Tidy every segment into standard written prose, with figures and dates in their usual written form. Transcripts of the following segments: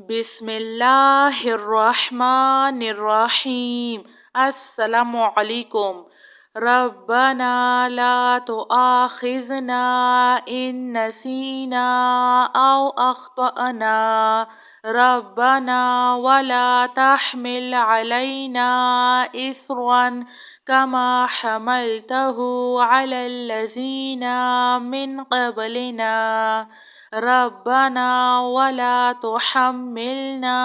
بسم اللہ الرحمن الرحیم۔ السلام علیکم۔ ربنا لا تؤاخذنا ان نسینا او اخطأنا ربنا ولا تحمل علينا إصرا كما حملته على الذين من قبلنا ربنا ولا تحملنا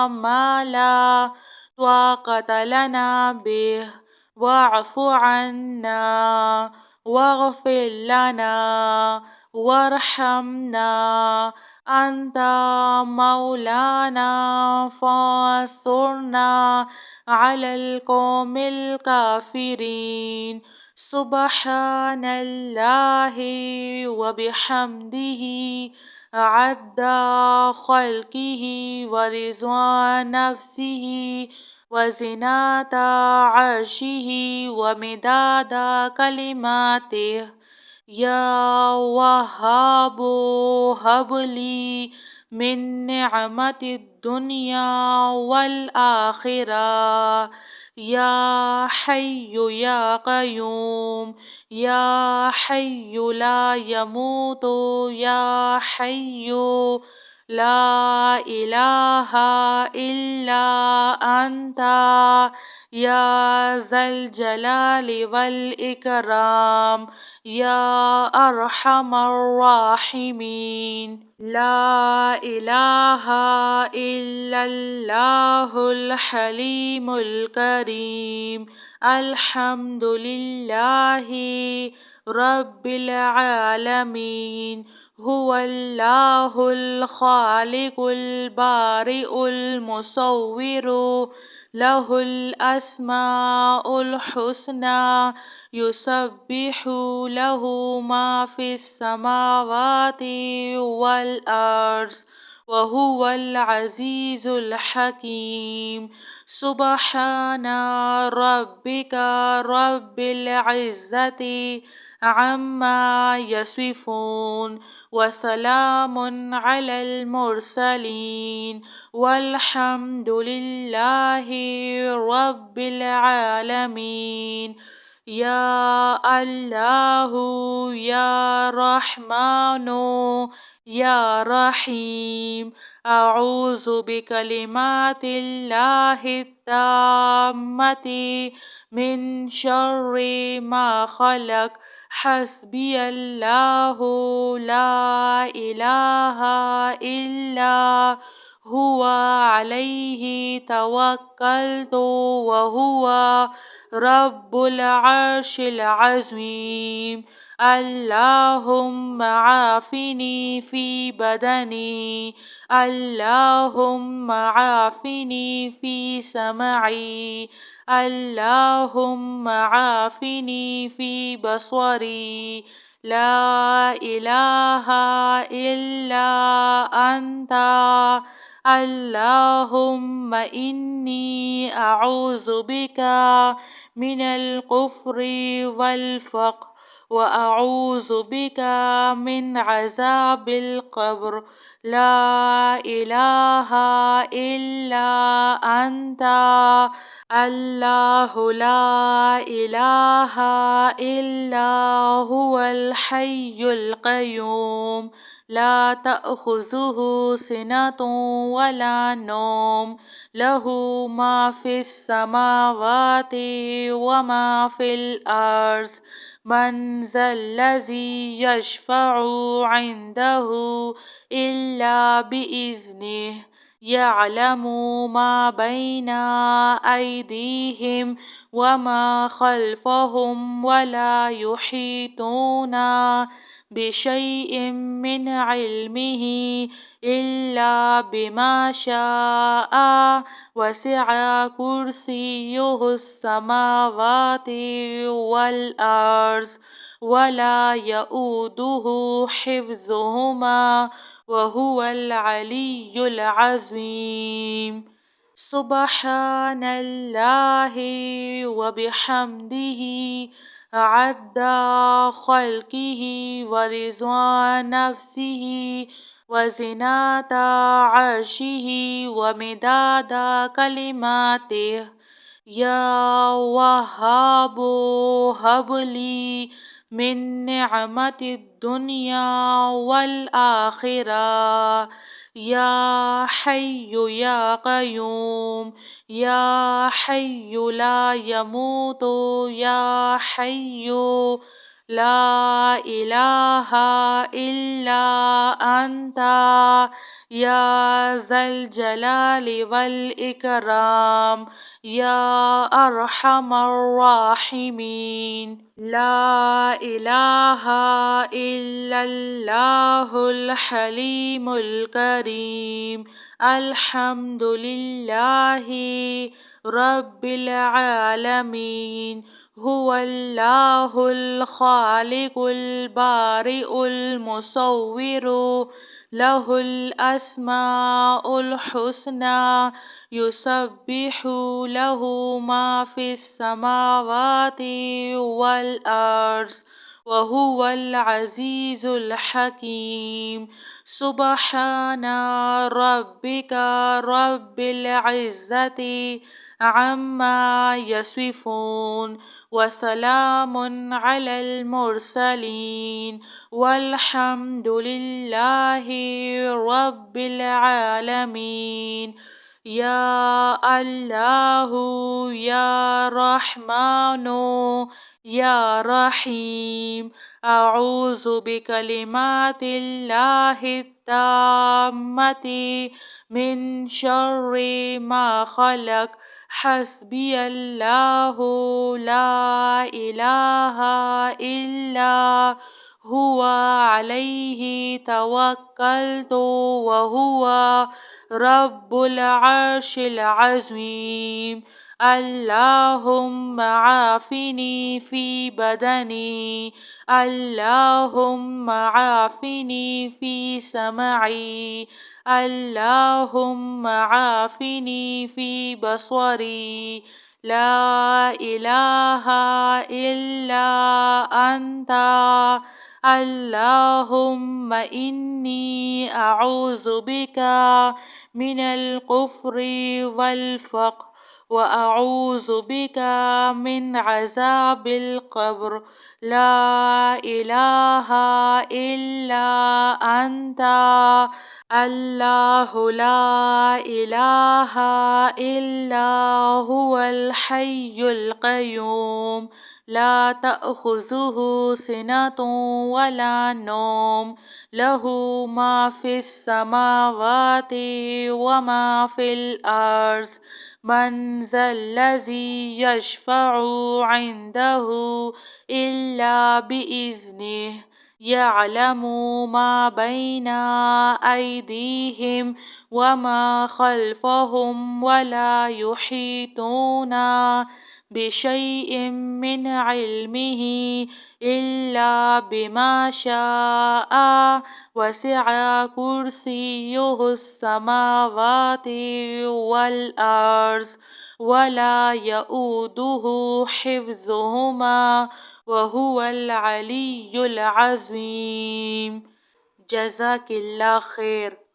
ما لا طاقة لنا به واعف عنا واغفر لنا وارحمنا أنت مولانا فانصرنا على القوم الكافرين سبحان الله وبحمده عد خلقه ورضوان نفسه وزنة عرشه ومداد كلماته يا وهاب هب لي من نعمة الدنيا والآخرة يا حي يا قيوم يا حي لا يموت يا حي لا إله إلا أنت يا ذا الجلال والإكرام يا أرحم الراحمين لا إله إلا الله الحليم الكريم الحمد لله رب العالمين هو الله الخالق البارئ المصور له الأسماء الحسنى يسبح له ما في السماوات والأرض وهو العزيز الحكيم سبحان ربك رب العزة عما يصفون وسلام على المرسلين والحمد لله رب العالمين يا الله يا رحمن يا رحيم أعوذ بكلمات الله التامة من شر ما خلق حسبي الله لا إله إلا هو عليه توكلت وهو رب العرش العظيم اللهم عافني في بدني اللهم عافني في سمعي اللهم عافني في بصري لا إله إلا أنت اللهم إني أعوذ بك من الكفر والفقر وأعوذ بك من عذاب القبر لا إله إلا أنت الله لا إله إلا هو الحي القيوم لا تأخذه سنة ولا نوم له ما في السماوات وما في الأرض من ذا الذي يشفع عنده إلا بإذنه يعلم ما بين أيديهم وما خلفهم ولا يحيطون بشيء من علمه إلا بما شاء وسع كرسيه السماوات والأرض ولا يؤوده حفظهما وهو العلي العظيم سبحان الله وبحمده عد خلقه ورضوان نفسه وزنة عرشه ومداد كلماته. يا وهاب هب لي من نعمة الدنيا والآخرة. يا حي يا قيوم، يا حي لا يموت، يا حي لا إله إلا أنت، يا ذا الجلال والإكرام، يا أرحم الراحمين. لا إله إلا الله الحليم الكريم. الحمد لله رب العالمين. هو الله الخالق البارئ المصور، له الأسماء الحسنى، يسبح له ما في السماوات والأرض، وهو العزيز الحكيم. سبحان ربك رب العزة عما يصفون، وسلام على المرسلين، والحمد لله رب العالمين. يا الله يا رحمن يا رحيم، أعوذ بكلمات الله التامة من شر ما خلق. حسبي الله لا إله إلا هو، عليه توكلت وهو رب العرش العظيم. اللهم عافني في بدني، اللهم عافني في سمعي، اللهم عافني في بصري. لا إله إلا أنت. اللهم إني أعوذ بك من الكفر والفقر، وأعوذ بك من عذاب القبر. لا إله إلا أنت. الله لا إله إلا هو الحي القيوم، لا تأخذه سنة ولا نوم، له ما في السماوات وما في الأرض. من ذا الذي يشفع عنده إلا بإذنه، يعلم ما بين أيديهم وما خلفهم، ولا يحيطون بشيء من علمه إلا بما شاء. وسع كرسيه السماوات والأرض، ولا يؤوده حفظهما، وهو العلي العظيم. جزاك اللہ خیر.